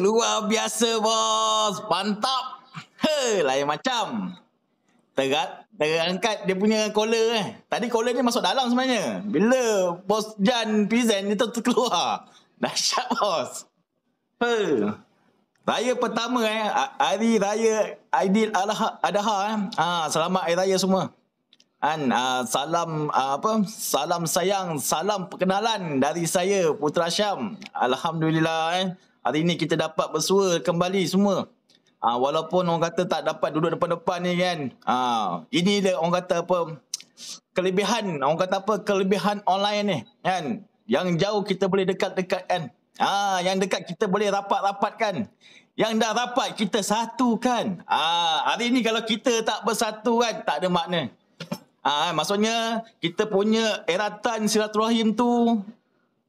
Luar biasa bos. Mantap. Lain macam. Terangkat dia punya collar Tadi collar ni masuk dalam sebenarnya. Bila bos Jan present dia terkeluar. Dahsyat bos. Raya pertama hari raya Aidil Adha. Selamat hari raya semua. Salam salam sayang, salam perkenalan dari saya Putra Syam. Alhamdulillah hari ni kita dapat bersua kembali semua. Walaupun orang kata tak dapat duduk depan-depan ni kan. Ini dia orang kata apa, kelebihan, orang kata apa, kelebihan online ni kan. Yang jauh kita boleh dekat-dekat kan. Yang dekat kita boleh rapat-rapat kan. Yang dah rapat kita satukan. Hari ni kalau kita tak bersatu kan, tak ada makna. Maksudnya kita punya eratan silaturahim tu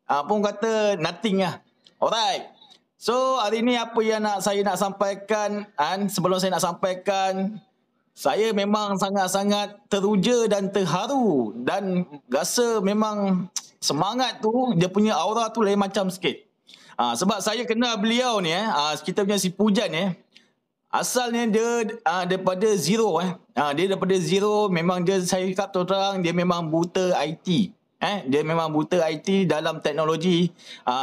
pun kata nothing lah. Alright. So hari ni apa yang saya nak sampaikan, sebelum saya nak sampaikan, saya memang sangat-sangat teruja dan terharu dan rasa memang semangat tu, dia punya aura tu lain macam sikit. Sebab saya kenal beliau ni kita punya si Pujan asalnya dia daripada zero dia daripada zero. Memang dia, saya cakap terang, dia memang buta IT. Dia memang buta IT dalam teknologi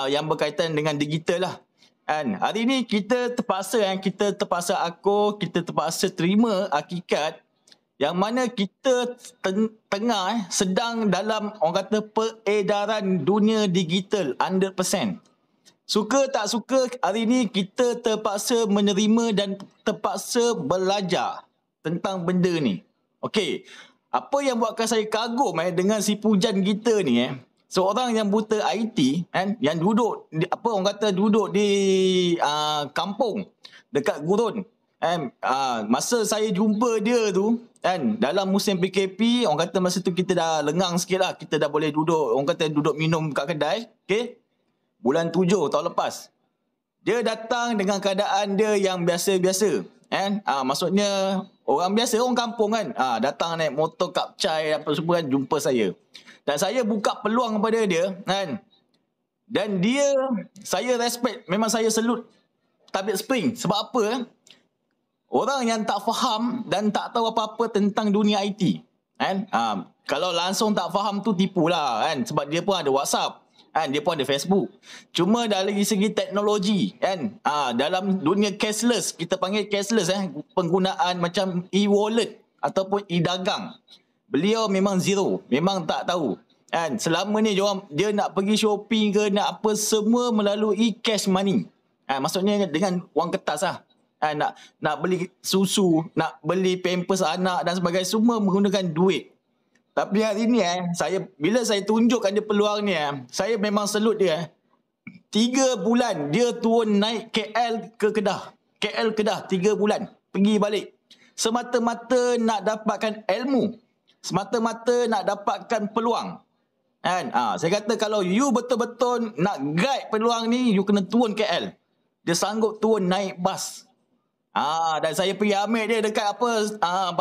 yang berkaitan dengan digital lah. Hari ni kita terpaksa kita terpaksa terima hakikat yang mana kita tengah sedang dalam orang kata peredaran dunia digital 100%. Suka tak suka, hari ni kita terpaksa menerima dan terpaksa belajar tentang benda ni. Okey, apa yang buatkan saya kagum dengan si Pujan kita ni seorang yang buta IT yang duduk orang kata duduk di kampung dekat gurun. Masa saya jumpa dia tu dalam musim PKP, orang kata masa tu kita dah lengang sikit lah, kita dah boleh duduk, orang kata duduk minum kat kedai. Okey, bulan 7 tahun lepas. Dia datang dengan keadaan dia yang biasa-biasa. Maksudnya orang biasa, orang kampung kan. Datang naik motor kapcai apa semua kan, jumpa saya. Dan saya buka peluang kepada dia dan dia, saya respect, memang saya salute tabik spring. Sebab apa? Orang yang tak faham dan tak tahu apa-apa tentang dunia IT. Kalau langsung tak faham tu tipulah kan. Sebab dia pun ada WhatsApp. Dia pun ada Facebook. Cuma dari segi teknologi dalam dunia cashless, kita panggil cashless penggunaan macam e-wallet ataupun e-dagang, beliau memang zero, memang tak tahu. Selama ni dia nak pergi shopping ke nak apa, semua melalui cash money. Maksudnya dengan wang kertas lah. Nak beli susu, nak beli pampers anak dan sebagainya, semua menggunakan duit. Tapi hari ni bila saya tunjukkan dia peluang ni saya memang salute dia. 3 bulan dia turun naik KL ke Kedah. KL Kedah 3 bulan pergi balik. Semata-mata nak dapatkan ilmu. Semata-mata nak dapatkan peluang. Saya kata kalau you betul-betul nak guide peluang ni, you kena turun KL. Dia sanggup turun naik bas. Dan saya pergi ambil dia dekat bus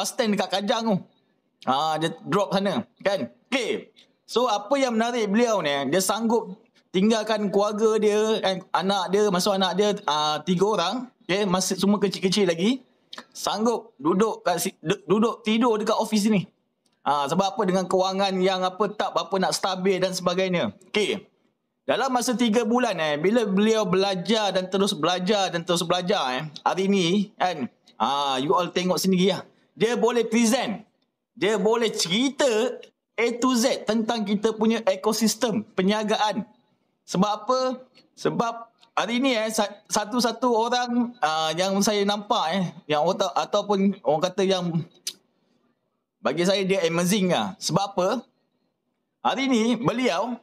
stand dekat Kajang tu. Dia drop sana kan. Okay, so apa yang menarik beliau ni, dia sanggup tinggalkan keluarga dia, anak dia, masuk anak dia 3 orang, okay, masih semua kecil-kecil lagi, sanggup duduk tidur dekat office ni. Sebab apa? Dengan kewangan yang tak berapa nak stabil dan sebagainya. Okay, dalam masa 3 bulan bila beliau belajar dan terus belajar hari ni you all tengok sendiri lah, dia boleh present, dia boleh cerita A to Z tentang kita punya ekosistem perniagaan. Sebab apa? Sebab hari ni satu-satu orang yang saya nampak yang ataupun orang kata yang bagi saya dia amazing lah. Sebab apa? Hari ni beliau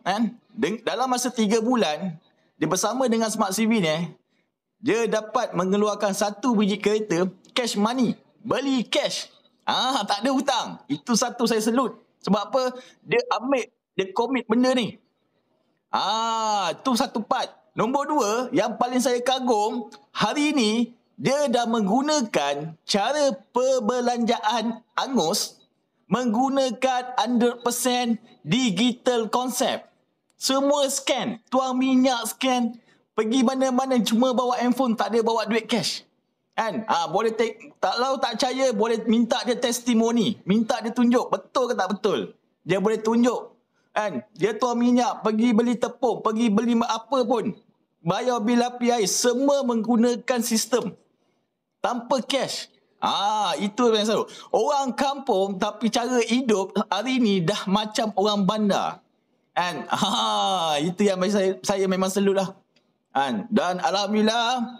dalam masa 3 bulan dia bersama dengan Smart CV ni dia dapat mengeluarkan 1 biji kereta cash money, beli cash. Tak ada hutang. Itu satu saya salute. Sebab apa? Dia ambil, dia komit benda ni. Itu satu part. Nombor 2, yang paling saya kagum, hari ni dia dah menggunakan cara perbelanjaan angus, menggunakan 100% digital konsep. Semua scan, tuang minyak scan, pergi mana-mana cuma bawa handphone, tak ada bawa duit cash. Kan? Boleh kalau tak percaya boleh minta dia testimoni, minta dia tunjuk betul ke tak betul. Dia boleh tunjuk. Kan? Dia tuang minyak, pergi beli tepung, pergi beli apa pun. Bayar bil api air, semua menggunakan sistem tanpa cash. Itu yang selalu. Orang kampung tapi cara hidup hari ni dah macam orang bandar. Kan? Itu yang saya memang selut lah. Kan? Dan alhamdulillah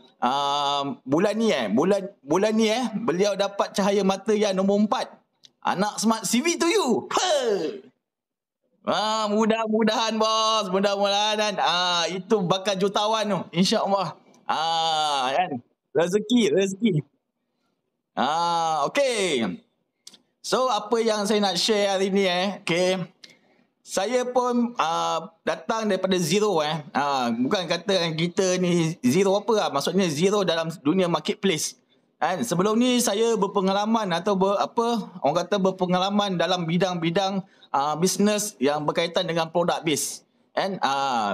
bulan ni beliau dapat cahaya mata yang nombor 4. Anak Smart CV to you. Mudah-mudahan bos, mudah-mudahan kan. Itu bakal jutawan tu, insya-Allah. Kan? Rezeki. Okay. So apa yang saya nak share hari ni okay. Saya pun datang daripada zero bukan kata kita ni zero apa lah. Maksudnya zero dalam dunia marketplace. Kan? Sebelum ni saya berpengalaman atau orang kata berpengalaman dalam bidang-bidang bisnes yang berkaitan dengan product base. Kan?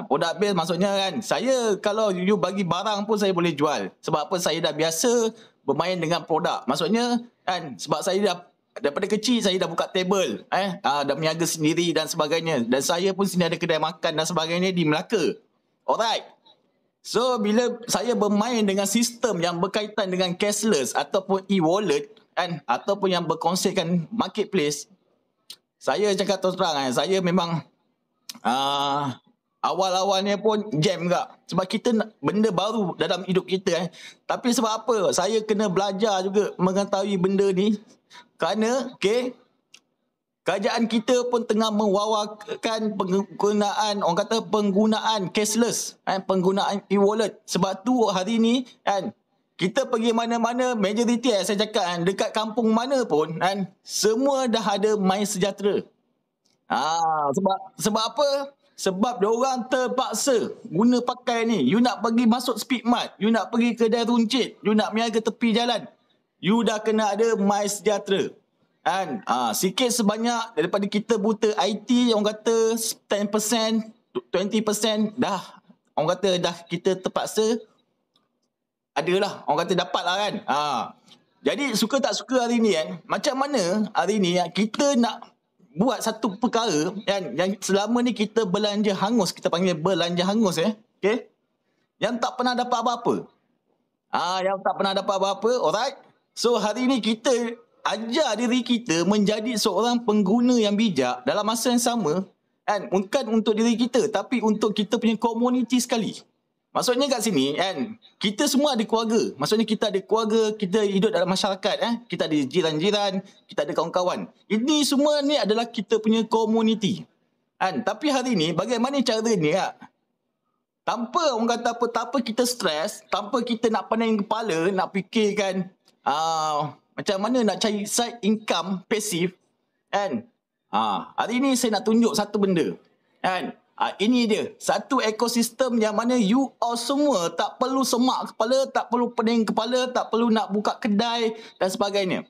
Product base maksudnya kan, saya kalau you bagi barang pun saya boleh jual. Sebab apa? Saya dah biasa bermain dengan produk. Maksudnya kan, sebab saya dah daripada kecil saya dah buka table, dah berniaga sendiri dan sebagainya. Dan saya pun sini ada kedai makan dan sebagainya di Melaka. Alright. So bila saya bermain dengan sistem yang berkaitan dengan cashless ataupun e-wallet kan, ataupun yang berkonsepkan marketplace, saya cakap terus terang saya memang awal-awalnya pun jam juga. Sebab kita nak benda baru dalam hidup kita. Tapi sebab apa? Saya kena belajar juga mengetahui benda ni. Kerana kerajaan kita pun tengah mewawarkan penggunaan, orang kata penggunaan cashless, penggunaan e-wallet. Sebab tu hari ni kan, kita pergi mana-mana, majoriti saya cakap dekat kampung mana pun semua dah ada MySejahtera. Sebab apa? Sebab diorang terpaksa guna pakai ni. You nak pergi masuk Speedmart, you nak pergi kedai runcit, you nak berniaga tepi jalan, you dah kena ada MySejahtera. Kan? Sikit sebanyak daripada kita buta IT, orang kata 10%, 20% dah, orang kata dah kita terpaksa adalah, orang kata dapat lah kan. Jadi suka tak suka hari ni macam mana hari ni kita nak buat satu perkara yang selama ni kita belanja hangus, kita panggil belanja hangus okay? Yang tak pernah dapat apa-apa. Yang tak pernah dapat apa-apa, alright. So hari ni kita ajar diri kita menjadi seorang pengguna yang bijak dalam masa yang sama kan, bukan untuk diri kita tapi untuk kita punya komuniti sekali. Maksudnya kat sini kita semua ada keluarga. Maksudnya kita ada keluarga, kita hidup dalam masyarakat kita ada jiran-jiran, kita ada kawan-kawan. Ini semua ni adalah kita punya komuniti. Tapi hari ni bagaimana cara ni tanpa orang kata apa-apa kita stres, tanpa kita nak pening kepala, nak fikirkan macam mana nak cari side income pasif hari ni saya nak tunjuk satu benda ini dia, satu ekosistem yang mana you all semua tak perlu semak kepala, tak perlu pening kepala, tak perlu nak buka kedai dan sebagainya.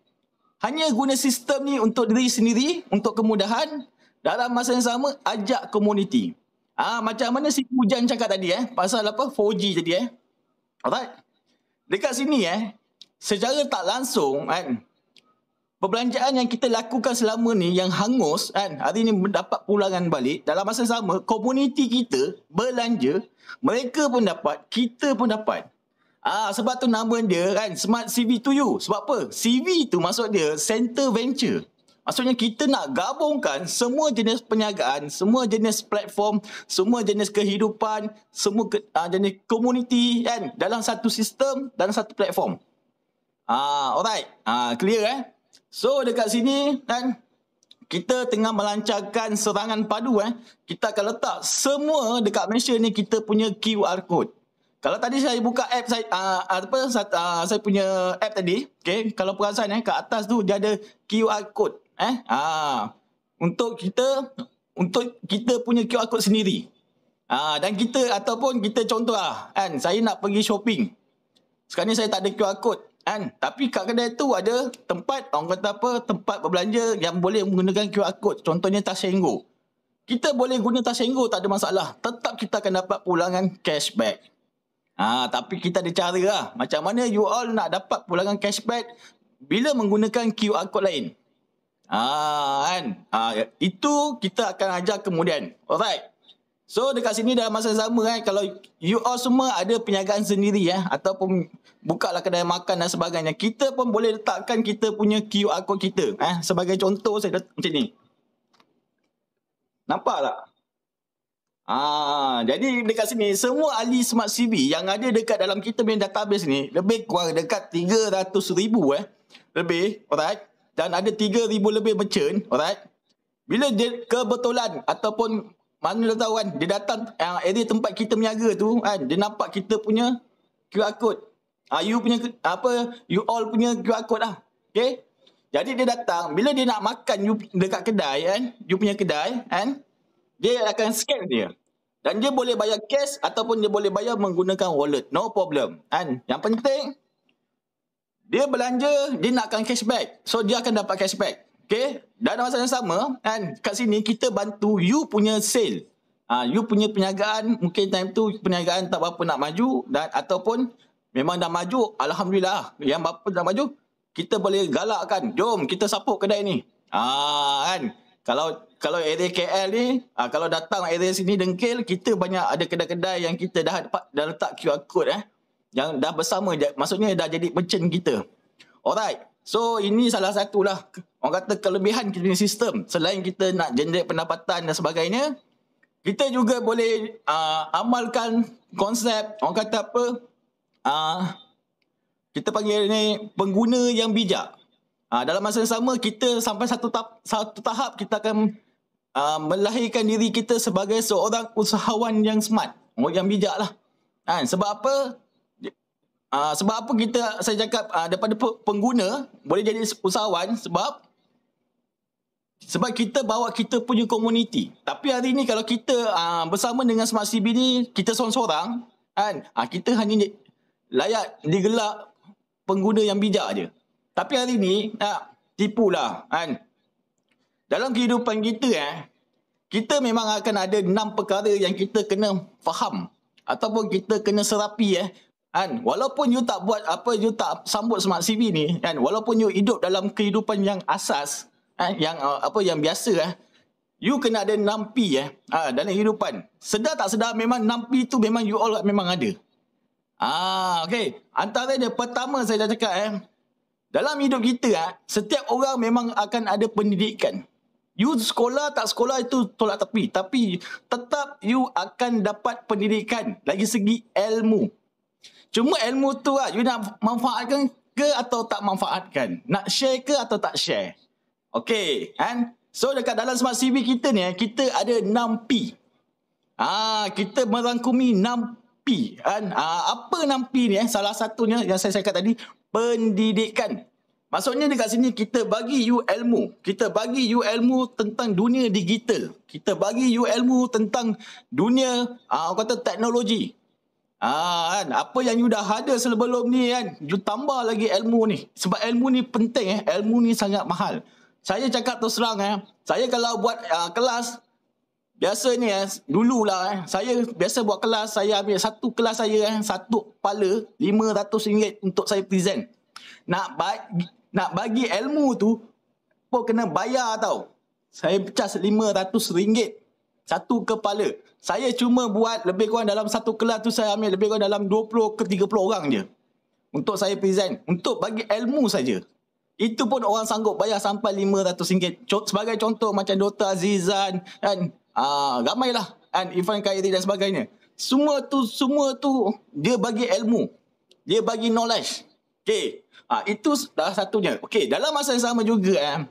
Hanya guna sistem ni untuk diri sendiri, untuk kemudahan. Dalam masa yang sama, ajak komuniti. Macam mana si Hujan cakap tadi pasal 4G tadi Alright. Dekat sini secara tak langsung perbelanjaan yang kita lakukan selama ni yang hangus hari ni mendapat pulangan balik. Dalam masa sama komuniti kita belanja, mereka pun dapat, kita pun dapat. Sebab tu nama dia Smart CV to you. Sebab apa? CV tu maksud dia center venture. Maksudnya kita nak gabungkan semua jenis perniagaan, semua jenis platform, semua jenis kehidupan, semua jenis komuniti dalam satu sistem, dalam satu platform. Alright. Clear So dekat sini kita tengah melancarkan serangan padu kita akan letak semua dekat Malaysia ni kita punya QR code. Kalau tadi saya buka app saya saya punya app tadi, kalau perasan kat atas tu dia ada QR code untuk kita punya QR code sendiri. Dan kita ataupun kita contoh saya nak pergi shopping. Sekarang ni saya tak ada QR code tapi kat kedai tu ada tempat, orang kata tempat berbelanja yang boleh menggunakan QR code. Contohnya Tashengo. Kita boleh guna Tashengo, tak ada masalah. Tetap kita akan dapat pulangan cashback. Tapi kita ada cara lah. Macam mana you all nak dapat pulangan cashback bila menggunakan QR code lain. Kan? Itu kita akan ajar kemudian. Alright. So dekat sini dalam masa yang sama kalau you all semua ada perniagaan sendiri ataupun bukalah kedai makan dan sebagainya, kita pun boleh letakkan kita punya QR code kita. Sebagai contoh saya letak macam ni. Nampak tak? Jadi dekat sini semua ahli Smart CV yang ada dekat dalam kita punya database ni lebih kurang dekat 300,000 lebih, alright? Dan ada 3,000 lebih merchant, alright? Bila dia kebetulan ataupun mana dia tahu kan, dia datang area tempat kita berniaga tu kan, dia nampak kita punya QR code. You punya you all punya QR code lah. Okay? Jadi dia datang, bila dia nak makan you dekat kedai kan, you punya kedai kan, dia akan scan dia. Dan dia boleh bayar cash ataupun dia boleh bayar menggunakan wallet. No problem. Kan? Yang penting dia belanja, dia nakkan cashback. So dia akan dapat cashback. Okay? Dan masa yang sama, kan, kat sini kita bantu you punya sale. You punya perniagaan, mungkin time tu perniagaan tak berapa nak maju dan ataupun memang dah maju, alhamdulillah. Yang berapa dah maju, kita boleh galakkan. Jom kita support kedai ni. Kan? Kalau area KL ni, kalau datang area sini Dengkil, kita banyak ada kedai-kedai yang kita dah letak QR code yang dah bersama, maksudnya dah jadi merchant kita. Alright. So ini salah satulah orang kata kelebihan kita punya sistem. Selain kita nak generate pendapatan dan sebagainya, kita juga boleh amalkan konsep orang kata apa? Kita panggil ni pengguna yang bijak. Dalam masa yang sama kita sampai satu tahap kita akan melahirkan diri kita sebagai seorang usahawan yang smart, yang bijak lah. Sebab apa? Sebab apa saya cakap daripada pengguna boleh jadi usahawan, sebab kita bawa kita punya komuniti. Tapi hari ni kalau kita bersama dengan Smart CB ni, kita seorang-seorang kan, kita hanya layak digelar pengguna yang bijak je. Tapi hari ni tipulah kan. Dalam kehidupan kita kita memang akan ada 6 perkara yang kita kena faham ataupun kita kena serapi kan. Walaupun you tak buat you tak sambut Smart CV ni kan, walaupun you hidup dalam kehidupan yang asas yang biasa you kena ada 6 P dalam kehidupan. Sedar tak sedar memang 6 P tu memang you all memang ada. Okey. Antara dia pertama saya dah cakap dalam hidup kita setiap orang memang akan ada pendidikan. You sekolah tak sekolah itu tolak tepi, tapi tetap you akan dapat pendidikan lagi segi ilmu. Cuma ilmu tu you nak manfaatkan ke atau tak manfaatkan? Nak share ke atau tak share? Okey, kan? So dekat dalam Smart CV kita ni kita ada 6 P. Kita merangkumi 6 P kan. Apa 6 P ni salah satunya yang saya cakap tadi, pendidikan. Maksudnya dekat sini kita bagi you ilmu. Kita bagi you ilmu tentang dunia digital. Kita bagi you ilmu tentang dunia orang kata teknologi. Kan, apa yang you dah ada sebelum ni kan, you tambah lagi ilmu ni. Sebab ilmu ni penting ilmu ni sangat mahal. Saya cakap terus terang saya kalau buat kelas biasa ni dululah saya biasa buat kelas, saya ambil satu kelas saya satu kepala RM500 untuk saya present. Nak bagi ilmu tu pun kena bayar tau. Saya charge RM500 satu kepala. Saya cuma buat lebih kurang dalam satu kelas tu saya ambil lebih kurang dalam 20 ke 30 orang je untuk saya present, untuk bagi ilmu saja. Itu pun orang sanggup bayar sampai RM500. Sebagai contoh macam Dr. Azizan kan, ramailah kan, Irfan Khairi dan sebagainya. Semua tu dia bagi ilmu. Dia bagi knowledge. Okey. Itu salah satunya. Okey, dalam masa yang sama juga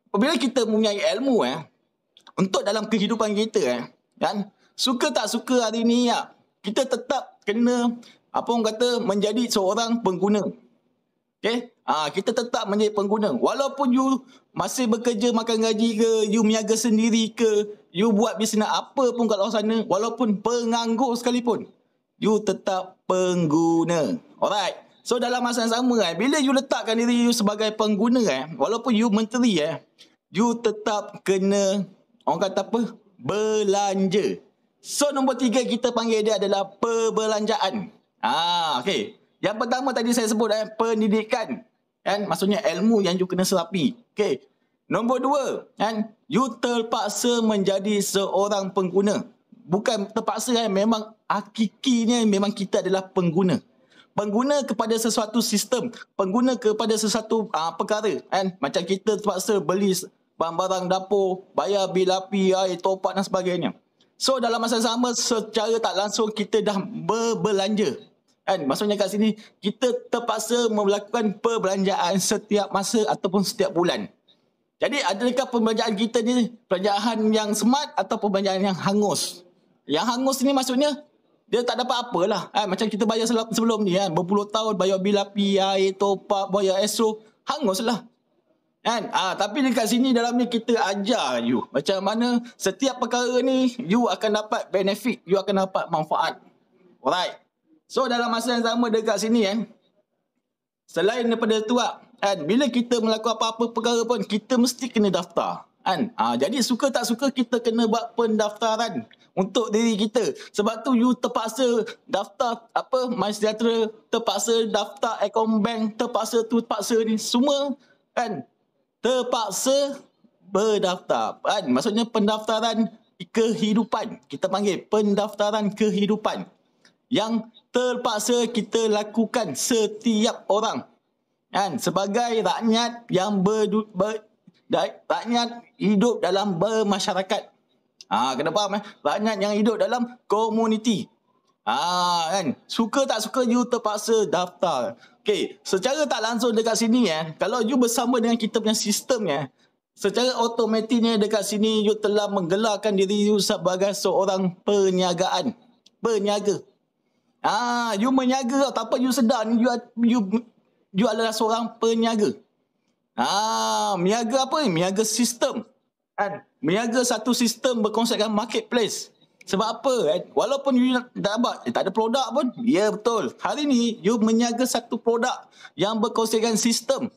apabila kita mempunyai ilmu untuk dalam kehidupan kita kan, suka tak suka hari ni kita tetap kena orang kata menjadi seorang pengguna. Okey? Kita tetap menjadi pengguna. Walaupun you masih bekerja makan gaji ke, you berniaga sendiri ke, you buat bisnes apa pun kat luar sana, walaupun penganggur sekalipun, you tetap pengguna. Alright. So dalam masa yang sama bila you letakkan diri you sebagai pengguna walaupun you menteri you tetap kena orang kata belanja. So nombor 3 kita panggil dia adalah perbelanjaan. Okey. Yang pertama tadi saya sebut pendidikan. Kan? Maksudnya ilmu yang you kena serapi. Okey. Nombor 2, kan? You terpaksa menjadi seorang pengguna. Bukan terpaksa, memang hakikinya memang kita adalah pengguna. Pengguna kepada sesuatu sistem, pengguna kepada sesuatu perkara, kan? Macam kita terpaksa beli barang-barang dapur, bayar bil api, air, top up dan sebagainya. So dalam masa yang sama, secara tak langsung kita dah berbelanja. Kan? Maksudnya kat sini, kita terpaksa melakukan perbelanjaan setiap masa ataupun setiap bulan. Jadi adakah perbelanjaan kita ni perbelanjaan yang smart atau perbelanjaan yang hangus? Yang hangus ni maksudnya dia tak dapat apalah. Macam kita bayar sebelum ni, berpuluh tahun bayar bil api, air, top up, bayar esok, hanguslah. Kan? Tapi dekat sini dalam ni kita ajar you macam mana setiap perkara ni you akan dapat benefit, you akan dapat manfaat. Alright. So dalam masa yang sama dekat sini selain daripada tu bila kita melakukan apa-apa perkara pun kita mesti kena daftar. Kan? Jadi suka tak suka kita kena buat pendaftaran untuk diri kita. Sebab tu you terpaksa daftar MySejahtera, terpaksa daftar Accombank, terpaksa tu, terpaksa ni. Semua kan terpaksa berdaftar. Kan? Maksudnya pendaftaran kehidupan. Kita panggil pendaftaran kehidupan. Yang terpaksa kita lakukan setiap orang. Kan? Sebagai rakyat yang rakyat hidup dalam bermasyarakat. Kena faham rakyat yang hidup dalam komuniti. Kan? Suka tak suka you terpaksa daftar. Okey, secara tak langsung dekat sini kalau you bersama dengan kita punya sistem secara automatiknya dekat sini you telah menggelarkan diri you sebagai seorang perniagaan. Berniaga. You menyaga tanpa you sedar ni you adalah seorang peniaga. Meniaga apa? Meniaga sistem. Kan? Meniaga satu sistem berkonsepkan marketplace. Sebab apa? Walaupun you tak ada produk pun. Ya, betul. Hari ni you meniaga satu produk yang berkonsepkan sistem.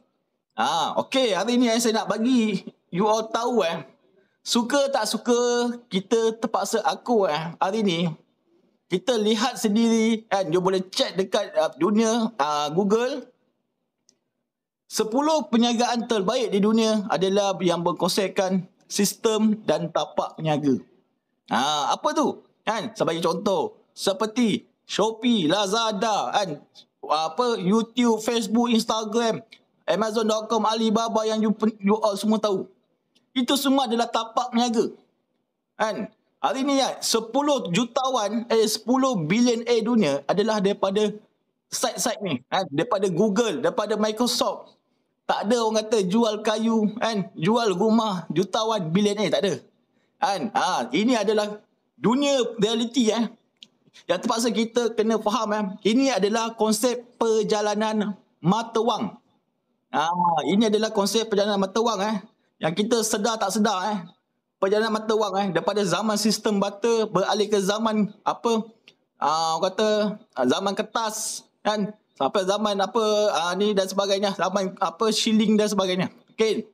Okey, hari ni saya nak bagi you all tahu suka tak suka kita terpaksa hari ni kita lihat sendiri kan, you boleh check dekat dunia Google. 10 perniagaan terbaik di dunia adalah yang berkonsepkan sistem dan tapak peniaga. Apa tu? Kan? Sebagai contoh, seperti Shopee, Lazada, kan? YouTube, Facebook, Instagram, Amazon.com, Alibaba yang you all semua tahu. Itu semua adalah tapak peniaga. Kan? Hari ni 10 jutawan, 10 bilion dunia adalah daripada site-site ni. Daripada Google, daripada Microsoft. Tak ada orang kata jual kayu, kan? Jual rumah jutawan bilion tak ada. Kan? Ini adalah dunia realiti yang terpaksa kita kena faham. Ini adalah konsep perjalanan mata wang. Ini adalah konsep perjalanan mata wang yang kita sedar tak sedar perjalanan mata wang daripada zaman sistem bata beralih ke zaman orang kata zaman kertas kan, sampai zaman ni dan sebagainya, zaman shilling dan sebagainya. Okey.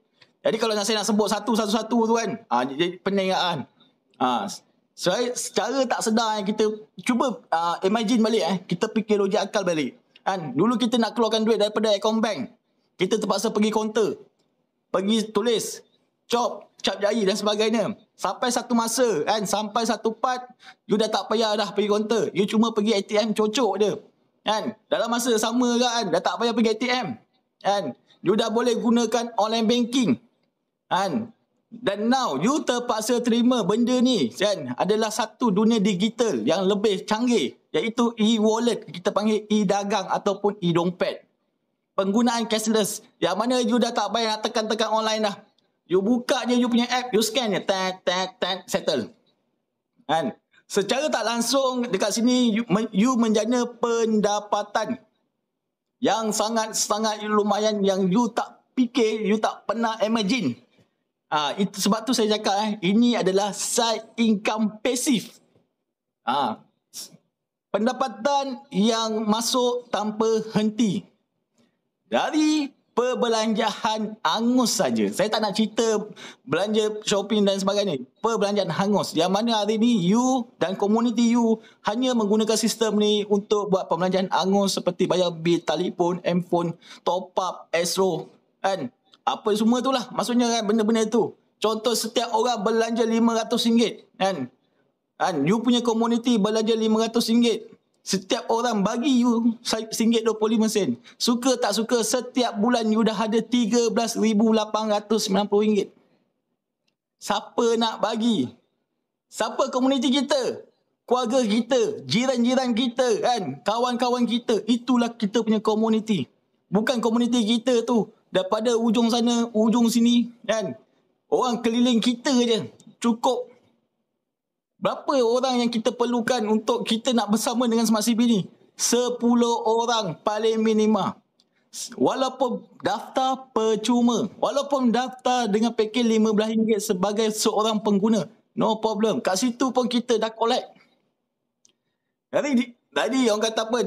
Jadi kalau saya nak sebut satu-satu tu kan, jadi pening kan. Secara tak sedar kita cuba imagine balik kita fikir logik akal balik. Kan? Dulu kita nak keluarkan duit daripada Accombank. Kita terpaksa pergi kaunter. Pergi tulis, cap jari dan sebagainya. Sampai satu masa kan, sampai satu part you dah tak payah dah pergi kaunter. You cuma pergi ATM cocok je. Kan? Dalam masa sama kan, dah tak payah pergi ATM. Kan? You dah boleh gunakan online banking. Kan? Dan now you terpaksa terima benda ni kan, adalah satu dunia digital yang lebih canggih, iaitu e-wallet, kita panggil e-dagang ataupun e-dompet. Penggunaan cashless, yang mana you dah tak payah nak tekan-tekan online dah. You buka je you punya app, you scan je, settle. Kan? Secara tak langsung dekat sini you menjana pendapatan yang sangat-sangat lumayan yang you tak fikir, you tak pernah imagine. Itu sebab tu saya cakap ini adalah side income pasif. Pendapatan yang masuk tanpa henti. Dari Perbelanjaan hangus saja. Saya tak nak cerita belanja shopping dan sebagainya. Perbelanjaan hangus. Yang mana hari ni you dan komuniti you hanya menggunakan sistem ni untuk buat perbelanjaan hangus seperti bayar bil telefon, handphone, top up, Astro, kan? Apa semua tu lah. Maksudnya kan benda-benda tu. Contoh setiap orang belanja RM500, kan? Kan? You punya komuniti belanja RM500. Setiap orang bagi you RM1.25. Suka tak suka, setiap bulan you dah ada RM13,890. Siapa nak bagi? Siapa komuniti kita? Keluarga kita, jiran-jiran kita, kan? Kawan-kawan kita. Itulah kita punya komuniti. Bukan komuniti kita tu daripada ujung sana, ujung sini, kan? Orang keliling kita je. Cukup. Berapa orang yang kita perlukan untuk kita nak bersama dengan Smart CP ni? 10 orang paling minima. Walaupun daftar percuma. Walaupun daftar dengan pakej RM15 sebagai seorang pengguna. No problem. Kat situ pun kita dah collect. Tadi orang kata apa?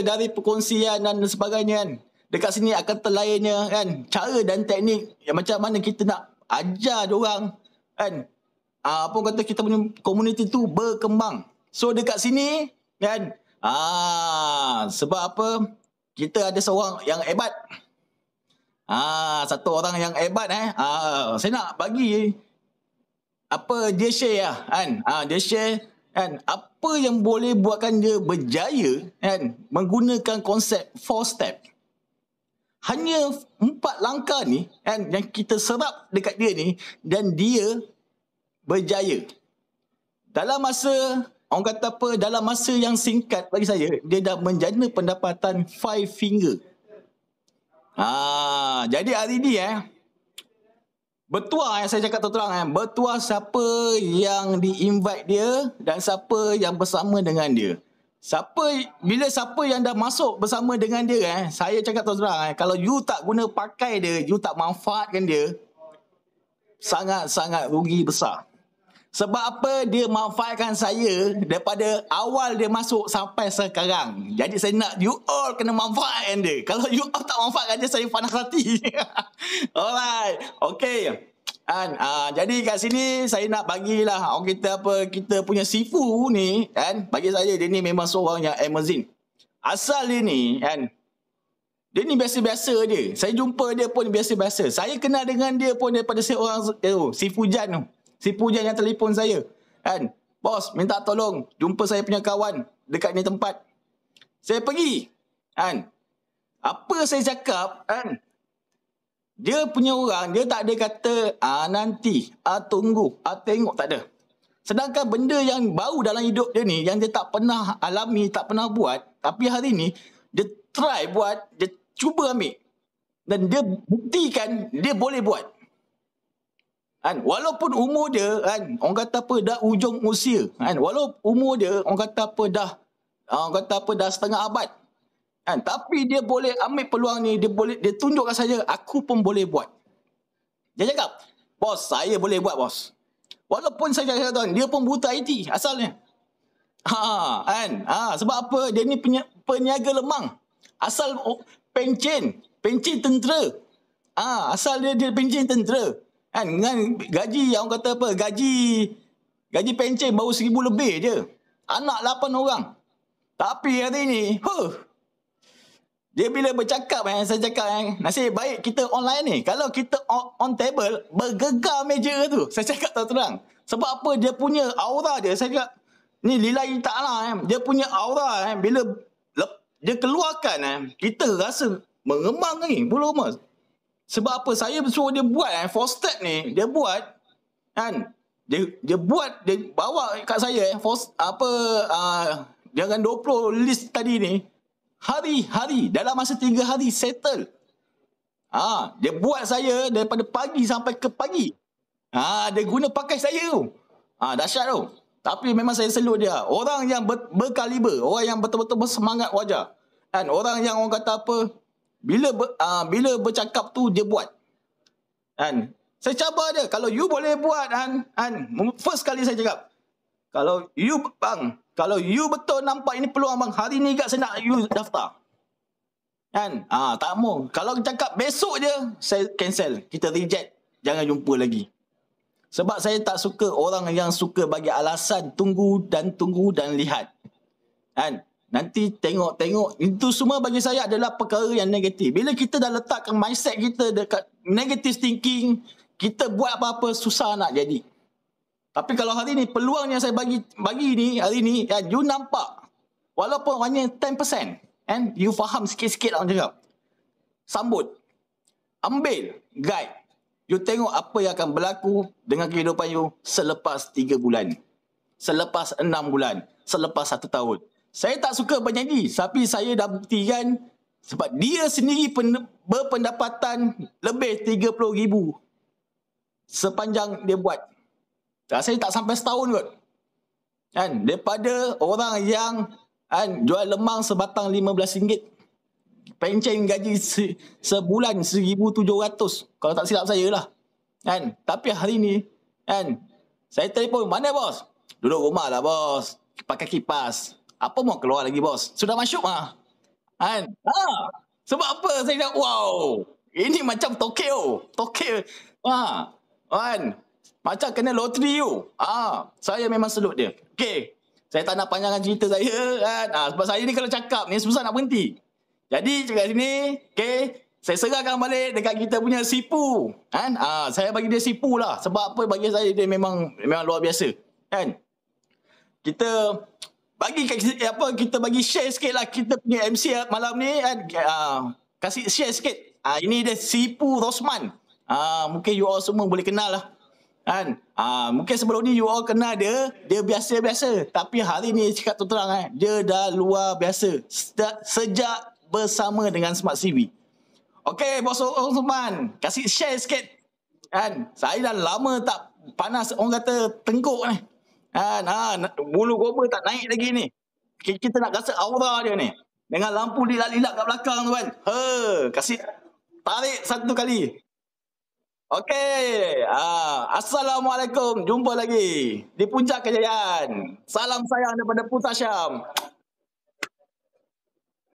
Dari perkongsian dan sebagainya kan. Dekat sini akan terlainnya kan. Cara dan teknik yang macam mana kita nak ajar diorang kan. Apa kata kita punya komuniti tu berkembang. So dekat sini kan. Sebab apa? Kita ada seorang yang hebat. Satu orang yang hebat saya nak bagi apa dia share lah kan. Dia share kan apa yang boleh buatkan dia berjaya kan menggunakan konsep 4 step. Hanya 4 langkah ni kan yang kita serap dekat dia ni dan dia berjaya. Dalam masa, orang kata apa, dalam masa yang singkat bagi saya, dia dah menjana pendapatan 5 finger. Jadi hari ni bertuah yang saya cakap terang bertuah siapa yang di-invite dia dan siapa yang bersama dengan dia. Bila siapa yang dah masuk bersama dengan dia saya cakap terang kalau you tak guna pakai dia, you tak manfaatkan dia, sangat-sangat rugi besar. Sebab apa? Dia manfaatkan saya daripada awal dia masuk sampai sekarang. Jadi saya nak you all kena manfaatkan dia. Kalau you all tak manfaatkan dia, saya panas hati. Alright. Okay. Jadi kat sini saya nak bagilah kita punya Sifu ni kan. Bagi saya dia ni memang seorang yang amazing. Asal dia ni kan. Dia ni biasa-biasa je. Saya jumpa dia pun biasa-biasa. Saya kenal dengan dia pun daripada seorang Sifu Jan tu. Si Pujan yang telefon saya kan, bos minta tolong jumpa saya punya kawan dekat ni tempat. Saya pergi kan, apa saya cakap kan, dia punya orang dia tak ada kata nanti tunggu tengok, tak ada. Sedangkan benda yang baru dalam hidup dia ni yang dia tak pernah alami, tak pernah buat, tapi hari ni dia try buat, dia cuba ambil dan dia buktikan dia boleh buat. Walaupun umur dia orang kata apa dah ujung usia walaupun umur dia orang kata apa dah setengah abad tapi dia boleh ambil peluang ni, dia tunjukkan saya aku pun boleh buat. Dia cakap, bos saya boleh buat bos. Walaupun saya cakap dia pun buta IT asalnya. Sebab apa? Dia ni peniaga lemang. Asal pencen tentera. Asal dia pencen tentera. Dengan gaji yang orang kata apa, gaji pencen baru 1,000 lebih je. Anak 8 orang. Tapi hari ni, dia bila bercakap saya cakap nasib baik kita online ni. Kalau kita on table, bergegar meja tu. Saya cakap terang. Sebab apa? Dia punya aura dia, saya cakap, ni lillahi ta'ala dia punya aura bila dia keluarkan kita rasa mengembang ni bulu emas. Sebab apa? Saya suruh dia buat 4 step ni. Dia buat dia buat, dia bawa kat saya jangan 20 list tadi ni. Hari-hari dalam masa 3 hari settle. Dia buat saya daripada pagi sampai ke pagi. Dia guna pakai saya tu. Dahsyat tu. Tapi memang saya salute dia. Orang yang berkaliber, orang yang betul-betul bersemangat wajah. Orang yang orang kata apa, bila bercakap tu dia buat. Saya cabar dia, kalau you boleh buat first kali saya cakap, kalau you betul nampak ini peluang bang, hari ni saya nak you daftar. Kan? Tak mau. Kalau cakap besok je, saya cancel. Kita reject. Jangan jumpa lagi. Sebab saya tak suka orang yang suka bagi alasan tunggu dan lihat. Kan? Nanti tengok. Itu semua bagi saya adalah perkara yang negatif. Bila kita dah letakkan mindset kita dekat negative thinking, kita buat apa-apa susah nak jadi. Tapi kalau hari ni peluang yang saya bagi ni hari ni, kan, you nampak walaupun hanya 10%, kan, you faham sikit-sikit lah orang cakap. Sambut. Ambil guide. You tengok apa yang akan berlaku dengan kehidupan you selepas 3 bulan. Selepas 6 bulan. Selepas 1 tahun. Saya tak suka berjanji. Tapi saya dah buktikan sebab dia sendiri berpendapatan lebih 30,000 sepanjang dia buat. Saya tak sampai setahun kot. Kan? Daripada orang yang jual lemang sebatang RM15. Pencen gaji sebulan 1,700. Kalau tak silap saya lah. Kan? Tapi hari ni, kan, saya telefon, mana bos? Duduk rumah lah bos. Pakai kipas. Apa mau keluar lagi bos? Sudah masuk mah. Kan? Sebab apa saya cakap, wow. Ini macam Tokyo. Kan? Macam kena loteri tu. Saya memang selut dia. Okey. Saya tak nak panjangkan cerita saya kan. Sebab saya ni kalau cakap ni susah nak berhenti. Jadi cakap sini, okey, saya serahkan balik dekat kita punya Sipu. Kan? Saya bagi dia Sipu lah. Sebab apa, bagi saya dia memang luar biasa. Kan? Kita bagi share sikit lah kita punya MC malam ni kan. Kasih share sikit. Ini dia Sipu Rosman. Mungkin you all semua boleh kenal lah. Kan? Mungkin sebelum ni you all kenal dia biasa-biasa. Tapi hari ni cakap terang dia dah luar biasa. Sejak bersama dengan Smart CV. Okey, Bos Osman, kasih share sikit. Kan? Saya dah lama tak panas, orang kata tengkuk ni. Kan? Bulu goba tak naik lagi ni. Kita nak rasa aura dia ni. Dengan lampu lilat-lilat kat belakang tu kan. Kasih tarik satu kali. Okey. Assalamualaikum. Jumpa lagi di Puncak Kejayaan. Salam sayang daripada Putra Syam.